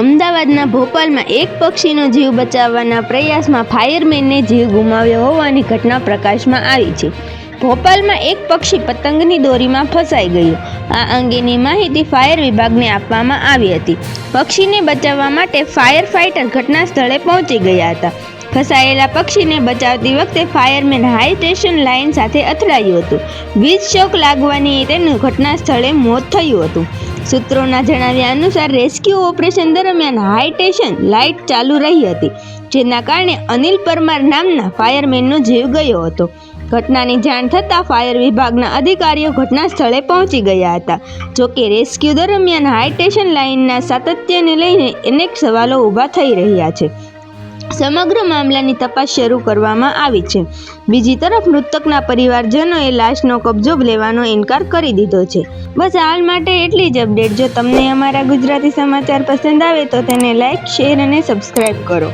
અમદાવાદના ભોપાલમાં એક પક્ષીનો જીવ બચાવવાના પ્રયાસમાં ફાયરમેનને જીવ ગુમાવ્યો હોવાની ઘટના પ્રકાશમાં આવી છે. ભોપાલમાં એક પક્ષી પતંગની દોરીમાં ફસાઈ ગયું. આ અંગેની માહિતી ફાયર વિભાગને આપવામાં આવી હતી. પક્ષીને બચાવવા માટે ફાયર ફાઇટર ઘટના સ્થળે પહોંચી ગયા હતા. ફસાયેલા પક્ષીને બચાવતી વખતે ફાયરમેન હાઈ ટેન્શન લાઇન સાથે અથડાયું હતું. વીજ શોક લાગવાની તેનું ઘટના સ્થળે મોત થયું હતું. સૂત્રોના જણાવ્યા અનુસાર રેસ્ક્યુ ઓપરેશન દરમિયાન હાઈ ટેન્શન લાઇટ ચાલુ રહી હતી, જેના કારણે અનિલ પરમાર નામના ફાયરમેનનો જીવ ગયો હતો. ઘટનાની જાણ થતાં ફાયર વિભાગના અધિકારીઓ ઘટના સ્થળે પહોંચી ગયા હતા. જોકે રેસ્ક્યુ દરમિયાન હાઈ ટેન્શન લાઇનના સાતત્યને લઈને અનેક સવાલો ઊભા થઈ રહ્યા છે. સમગ્ર મામલાની તપાસ શરૂ કરવામાં આવી છે. બીજી તરફ મૃતકના પરિવારજનોએ લાશનો કબજો લેવાનો ઇનકાર કરી દીધો છે. બસ હાલ માટે એટલી જ અપડેટ. જો તમને અમારા ગુજરાતી સમાચાર પસંદ આવે તો તેને લાઇક, શેર અને સબસ્ક્રાઇબ કરો.